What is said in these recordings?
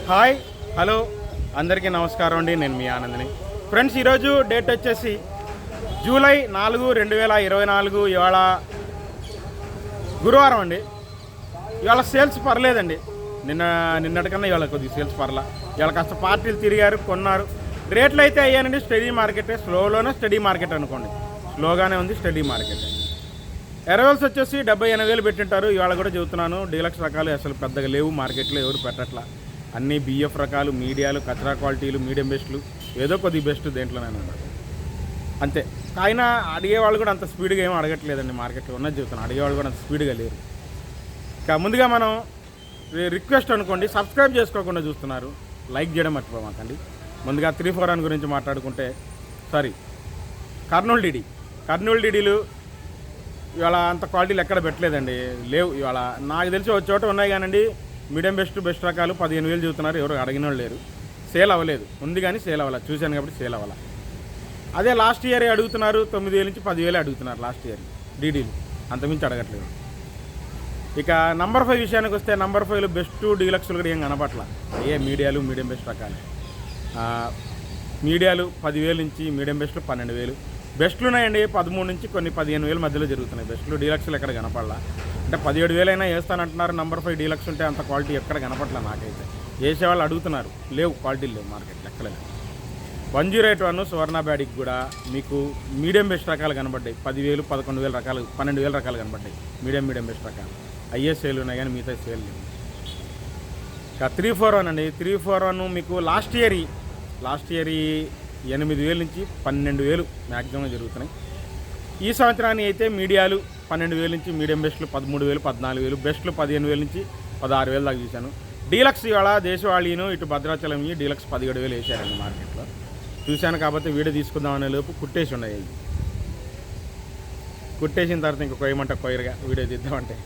Hi hello అందరికీ నమస్కారం అండి. నేను మీ ఆనందని. ఫ్రెండ్స్, ఈరోజు డేట్ వచ్చేసి జూలై 4, 2024. ఇవాళ గురువారం అండి. ఇవాళ సేల్స్ పర్లేదండి. నిన్నటికన్నా ఇవాళ కొద్దిగా సేల్స్ పర్లా. ఇవాళ కాస్త పార్టీలు తిరిగారు, కొన్నారు. రేట్లు అయితే అయ్యానండి స్టడీ మార్కెటే. స్లోలోనే స్టడీ మార్కెట్ అనుకోండి. స్లోగానే ఉంది స్టడీ మార్కెట్. ఎరవల్స్ వచ్చేసి 70-80 పెట్టింటారు. ఇవాళ కూడా చెబుతున్నాను, డీలక్స్ రకాలు అసలు పెద్దగా లేవు మార్కెట్లో, ఎవరు పెట్టట్లా. అన్నీ బిఎఫ్ రకాలు, మీడియాలు, కచరా క్వాలిటీలు, మీడియం బెస్ట్లు, ఏదో కొద్ది బెస్ట్ దేంట్లోనే ఉన్నారు అంతే. అయినా అడిగేవాళ్ళు కూడా అంత స్పీడ్గా ఏమీ అడగట్లేదండి మార్కెట్లో. ఉన్నది చెబుతున్నాను, అడిగేవాళ్ళు కూడా అంత స్పీడ్గా లేరు. ఇక ముందుగా మనం రిక్వెస్ట్ అనుకోండి, సబ్స్క్రైబ్ చేసుకోకుండా చూస్తున్నారు, లైక్ చేయడం మర్చిపోమాకండి. ముందుగా 341 గురించి మాట్లాడుకుంటే, కర్నూలు డీడీలు ఇవాళ అంత క్వాలిటీలు ఎక్కడ పెట్టలేదండి, లేవు. ఇవాళ నాకు తెలిసి ఒక చోట ఉన్నాయి కానండి, మీడియం బెస్ట్ రకాలు 15,000 చెబుతున్నారు. ఎవరు అడిగిన వాళ్ళు లేరు. సేల్ అవ్వలేదు, ఉంది కానీ సేల్ అవ్వాలి. చూశాను కాబట్టి సేల్ అవ్వాలి. అదే లాస్ట్ ఇయర్ అడుగుతున్నారు, 9,000 నుంచి 10,000 అడుగుతున్నారు లాస్ట్ ఇయర్ డీడీలు, అంతమించి అడగట్లేదు. ఇక నంబర్ 5 విషయానికి వస్తే, నంబర్ 5లో బెస్ట్ డీలక్స్లు కూడా ఏం కనపట్ల. మీడియాలు, మీడియం బెస్ట్ రకాలు. మీడియాలు 10,000 నుంచి, మీడియం బెస్ట్లు 12,000. బెస్ట్లు ఉన్నాయండి 13 నుంచి కొన్ని 15,000 మధ్యలో జరుగుతున్నాయి బెస్ట్లు. డీలక్స్లు ఎక్కడ కనపడలా. అంటే 17,000 అయినా వేస్తానంటున్నారు. నంబర్ 5 డీలక్స్ ఉంటే అంత క్వాలిటీ ఎక్కడ కనపట్లా నాకైతే. వేసేవాళ్ళు అడుగుతున్నారు, లేవు క్వాలిటీలు లేవు మార్కెట్లో ఎక్కడలేదు. 108 సువర్ణ బ్యాడికి కూడా మీకు మీడియం బెస్ట్ రకాలు కనబడ్డాయి. 10,000, 11,000 రకాలు, 12,000 రకాలు కనబడ్డాయి మీడియం బెస్ట్ రకాలు. అయ్యే సేల్ ఉన్నాయి కానీ మిగతా సేల్ లేవు. ఇక 341 అండి. 341 మీకు లాస్ట్ ఇయర్ 8,000 నుంచి 12,000 మ్యాక్సిమం జరుగుతున్నాయి. ఈ సంవత్సరానికి అయితే మీడియాలు 12,000 నుంచి, మీడియం బెస్ట్లు 13,000, 14,000, బెస్ట్లు 15,000 నుంచి 16,000 దాకా చూశాను. డీలక్స్ ఇవాళ దేశవాళీను ఇటు భద్రాచలం డీలక్స్ 17,000 వేసారండి మార్కెట్లో. చూశాను కాబట్టి వీడియో తీసుకుందామనే లోపు కుట్టేసి ఉన్నాయి. కుట్టేసిన తర్వాత ఇంకా కొయ్యమంటే కొయ్యరుగా వీడియో తీద్దామంటే.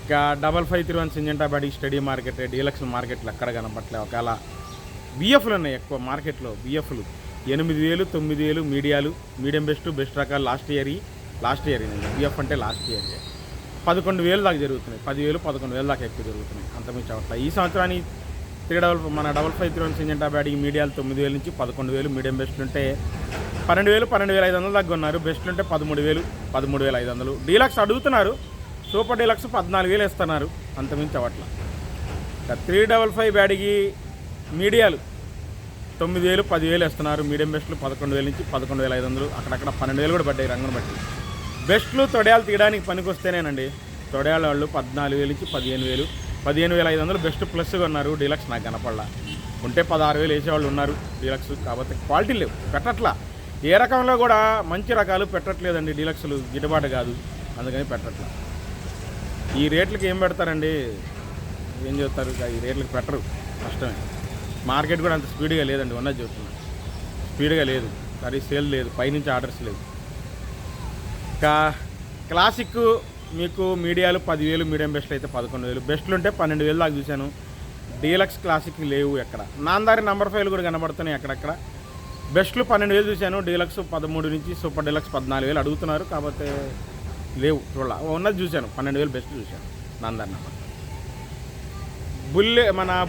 ఇక 5531 Syngenta body study market, deluxe మార్కెట్లో ఎక్కడ కనపట్లే. ఒకవేళ బిఎఫ్లు ఉన్నాయి ఎక్కువ మార్కెట్లో. బిఎఫ్లు 8,000, 9,000 మీడియాలు, మీడియం బెస్ట్ రకాలు లాస్ట్ ఇయర్ బిఎఫ్ అంటే లాస్ట్ ఇయర్ 11,000 దాకా జరుగుతున్నాయి. 10,000, 11,000 దాకా ఎక్కువ జరుగుతున్నాయి. అంతమించి అవట్ల. ఈ సంవత్సరానికి 5531 సింజంటా బ్యాడీ మీడియాలు 9,000 నుంచి 11,000, మీడియం బెస్ట్లు ఉంటే 12,000, 12,500 దాకా ఉన్నారు. బెస్ట్లు ఉంటే 13,000, 13,500. డీలక్స్ అడుగుతున్నారు, సూపర్ డీలక్స్ 14,000 ఇస్తున్నారు. అంతమించి అవట్ల. 355 బ్యాడీకి మీడియాలు 9,000, 10,000 ఇస్తున్నారు. మీడియం బెస్ట్లు 11,000 నుంచి 11,500. అక్కడక్కడ 12,000 కూడా పడ్డాయి రంగును బట్టి. బెస్ట్లు తొడయాలు తీయడానికి పనికి వస్తేనేనండి. తొడయాల వాళ్ళు 14,000 నుంచి 15,000, 15,500 బెస్ట్ ప్లస్గా ఉన్నారు. డీలక్స్ నాకు కనపడలా. ఉంటే 16,000 వేసేవాళ్ళు ఉన్నారు డీలక్స్. కాబట్టి క్వాలిటీ లేవు, పెట్టట్లా. ఏ రకంలో కూడా మంచి రకాలు పెట్టట్లేదండి డీలక్స్లు. గిట్టుబాటు కాదు, అందుకని పెట్టట్లా. ఈ రేట్లకి ఏం పెడతారండి, ఏం చెప్తారు. ఈ రేట్లకి పెట్టరు, కష్టమే. మార్కెట్ కూడా అంత స్పీడ్గా లేదండి, ఉన్నది చెప్తున్నాను. స్పీడ్గా లేదు, సేల్ లేదు, పైనుంచి ఆర్డర్స్ లేవు. ఇంకా క్లాసిక్ మీకు మీడియాలు 10,000, మీడియం బెస్ట్లు అయితే 11,000, బెస్ట్లు ఉంటే 12,000 దాకా చూశాను. డీలక్స్ క్లాసిక్ లేవు ఎక్కడ. నాందారి నంబర్ 5 కూడా కనబడుతున్నాయి అక్కడక్కడ. బెస్ట్లు 12,000 చూశాను. డీలక్స్ 13 నుంచి, సూపర్ డీలక్స్ 14,000 అడుగుతున్నారు. కాకపోతే లేవు, చూడాల. ఉన్నది చూశాను, 12,000 బెస్ట్ చూశాను నాందారి నంబర్.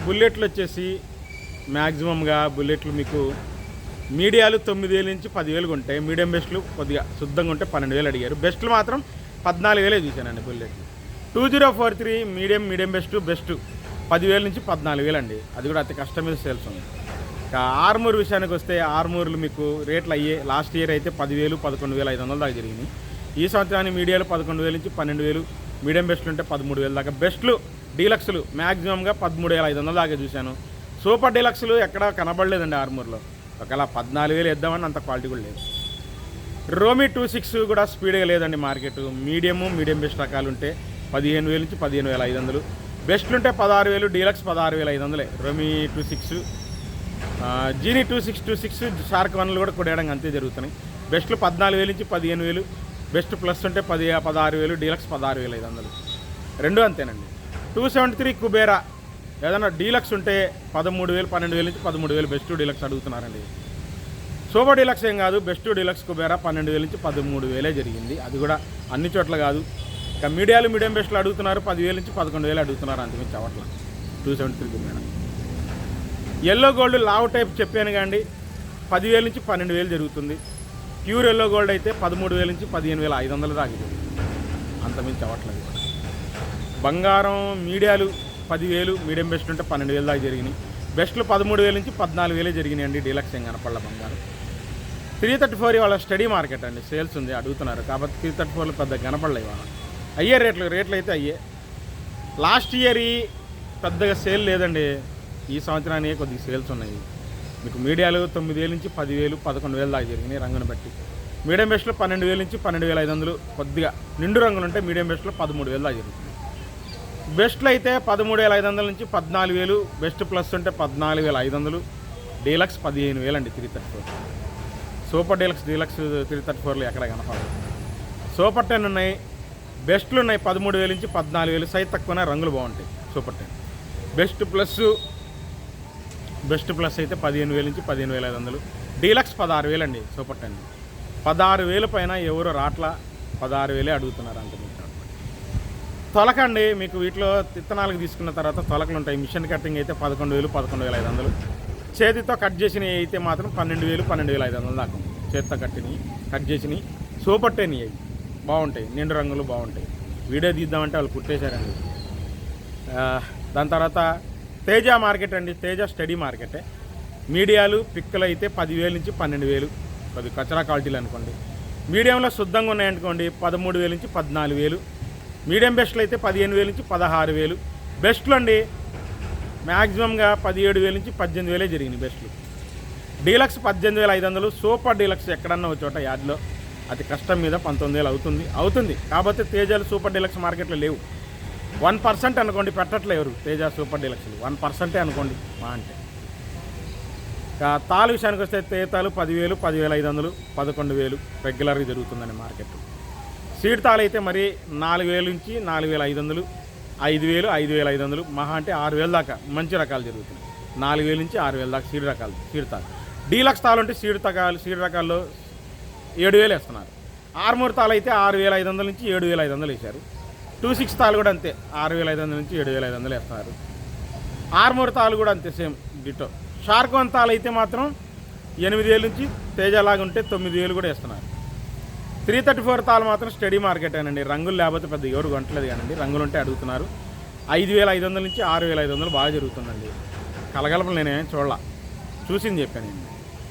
బుల్లెట్లు వచ్చేసి మ్యాక్సిమంగా బుల్లెట్లు మీకు మీడియాలు 9,000 నుంచి 10,000 ఉంటాయి. మీడియం బెస్ట్లు కొద్దిగా శుద్ధంగా ఉంటే 12,000 అడిగారు. బెస్ట్లు మాత్రం 14,000 చూశానండి బుల్లెట్లు. 2043 మీడియం బెస్ట్ 10,000 నుంచి 14,000 అండి. అది కూడా అతి కష్టమైన సేల్స్ ఉంది. ఇక ఆర్మూర్ విషయానికి వస్తే, ఆర్మూర్లు మీకు రేట్లు అయ్యే లాస్ట్ ఇయర్ అయితే 10,000, 11,500 దాకా జరిగింది. ఈ సంవత్సరానికి మీడియాలు 11,000 నుంచి 12,000, మీడియం బెస్ట్లు ఉంటే 13,000 దాకా. బెస్ట్లు డీలక్స్లు మ్యాక్సిమంగా 13,500 దాకా చూశాను. సూపర్ డీలక్స్లు ఎక్కడా కనబడలేదండి ఆర్మూర్లో. ఒకవేళ 14,000 ఇద్దామని అంత క్వాలిటీ కూడా లేదు. రోమీ 26 కూడా స్పీడ్గా లేదండి మార్కెట్. మీడియం బెస్ట్ రకాలు ఉంటే 15,000 నుంచి 15,500. బెస్ట్లు ఉంటే 16,000, డీలక్స్ 16,500. రోమీ 26, జీనీ 26 షార్క్ 1లు కూడా కొట్టేయడం అంతే జరుగుతున్నాయి. బెస్ట్లు 14,000 నుంచి 15,000, బెస్ట్ ప్లస్ ఉంటే 16,000, డీలక్స్ 16,500. రెండు అంతేనండి. 273 కుబేరా ఏదైనా డీలక్స్ ఉంటే 13,000, 12,000 నుంచి 13,000 బెస్ట్ డీలక్స్ అడుగుతున్నారండి. సూపర్ డీలక్స్ ఏం కాదు, బెస్ట్ డీలక్స్ కుబేరా 12,000 నుంచి 13,000 జరిగింది. అది కూడా అన్ని చోట్ల కాదు. ఇక మీడియం బెస్ట్లు అడుగుతున్నారు 10,000 నుంచి 11,000 అడుగుతున్నారు. అంతమించి అవట్ల. 273 మేడం. ఎల్లో గోల్డ్ లావ్ టైప్ చెప్పాను కానీ 10,000 నుంచి 12,000 జరుగుతుంది. ప్యూర్ ఎల్లో గోల్డ్ అయితే 13,000 నుంచి 15,500 దాకా జరుగుతుంది. అంతమించి అవ్వట్లేదు. బంగారం మీడియాలు 10,000, మీడియం బెస్ట్ ఉంటే 12,000 దాకా జరిగినాయి. బెస్ట్లు 13,000 నుంచి 14,000 జరిగినాయి అండి. డీలక్స్ ఏం కనపడల బంగారం. 334 ఇవాళ స్టడీ మార్కెట్ అండి, సేల్స్ ఉంది అడుగుతున్నారు కాబట్టి 334లో పెద్ద కనపడలే ఇవాళ. అయ్యే రేట్లు అయితే అయ్యే. లాస్ట్ ఇయర్ పెద్దగా సేల్ లేదండి, ఈ సంవత్సరానికి కొద్దిగా సేల్స్ ఉన్నాయి. మీకు మీడియాలు 9,000 నుంచి 10,000, 11,000 దాకా జరిగినాయి రంగును బట్టి. మీడియం బెస్ట్లో 12,000 నుంచి 12,500, కొద్దిగా నిండు రంగులు ఉంటే మీడియం బెస్ట్లో 13,000 దాకా జరుగుతుంది. బెస్ట్లో అయితే 13,500 నుంచి 14,000, బెస్ట్ ప్లస్ ఉంటే 14,500, డీలక్స్ 15,000 అండి. 334 సూపర్ డీలక్స్ 334లో ఎక్కడ కనపడదు. సూపర్ 10 ఉన్నాయి, బెస్ట్లు ఉన్నాయి 13,000 నుంచి 14,000, సైజ్ తక్కువనే రంగులు బాగుంటాయి. సూపర్ 10 బెస్ట్ ప్లస్ అయితే 15,000 నుంచి 15,500, డీలక్స్ 16,000 అండి. సూపర్ 10 16,000 పైన ఎవరు రాట్లా, 16,000 అడుగుతున్నారు అంత. తొలకండి మీకు వీటిలో విత్తనాలకు తీసుకున్న తర్వాత తొలకలు ఉంటాయి. మిషన్ కటింగ్ అయితే 11,000, 11,500, చేతితో కట్ చేసినవి అయితే మాత్రం 12,000, 12,500 దాకా చేతితో కట్ చేసినవి సూపర్ 10 అవి బాగుంటాయి, నిండు రంగులు బాగుంటాయి. వీడియో తీద్దామంటే వాళ్ళు కుట్టేశారండి. దాని తర్వాత తేజ మార్కెట్ అండి. తేజ స్టడీ మార్కెటే. మీడియాలు పిక్కలు అయితే 10,000 నుంచి 12,000, కొద్ది కచరా క్వాలిటీలు అనుకోండి. మీడియంలో శుద్ధంగా ఉన్నాయనుకోండి 13,000 నుంచి 14,000, మీడియం బెస్ట్లు అయితే 15,000 నుంచి 16,000. బెస్ట్లు అండి మ్యాక్సిమంగా 17,000 నుంచి 18,000 జరిగినాయి బెస్ట్లు. డీలక్స్ 18,500, సూపర్ డీలక్స్ ఎక్కడన్నా ఒక చోట యాడ్లో అతి కష్టం మీద 19,000 అవుతుంది. కాకపోతే తేజాలు సూపర్ డీలక్స్ మార్కెట్లో లేవు. 1% అనుకోండి, పెట్టట్లే ఎవరు తేజ సూపర్ డీలక్స్లు 1% అనుకోండి మా అంటే. తాలు విషయానికి వస్తే తేతాలు 10,000, 10,500, 11,000 రెగ్యులర్గా జరుగుతుందండి మార్కెట్. సీడ్ తాలు అయితే మరి 4,000 నుంచి 4,500, 5,000, 5,500, మహా అంటే 6,000 దాకా మంచి రకాలు జరుగుతున్నాయి. 4,000 నుంచి 6,000 దాకా సీడ్ తాలు. డీలక్స్ తాలు అంటే సీడ్ రకాల్లో 7,000 వేస్తున్నారు. ఆర్మూర్ తాలు అయితే 6,500 నుంచి 7,500 వేశారు. 26 తాలు కూడా అంతే 6,500 నుంచి 7,500 వేస్తున్నారు. ఆర్మూర్ తాలు కూడా అంతే సేమ్ డిటో. షార్కోన్ తాలు అయితే మాత్రం 8,000 నుంచి తేజలాగా ఉంటే 9,000 కూడా వేస్తున్నారు. 334 తాలు మాత్రం స్టడీ మార్కెటేనండి. రంగులు లేకపోతే పెద్ద ఎవరు కొంటలేదు కానండి, రంగులు ఉంటే అడుగుతున్నారు. 5,500 నుంచి 6,500 బాగా జరుగుతుందండి. కలగలపలు నేనేం చూసింది చెప్పాను నేను.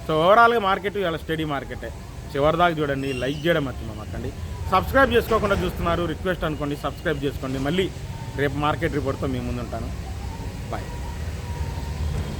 సో ఓవరాల్గా మార్కెట్ ఇలా స్టడీ మార్కెటే. చివరిదాకా చూడండి, లైక్ చేయడం మర్చిపోమాకండి. సబ్స్క్రైబ్ చేసుకోకుండా చూస్తున్నారు, రిక్వెస్ట్ అనుకోండి, సబ్స్క్రైబ్ చేసుకోండి. మళ్ళీ రేపు మార్కెట్ రిపోర్ట్తో మీ ముందు ఉంటాను.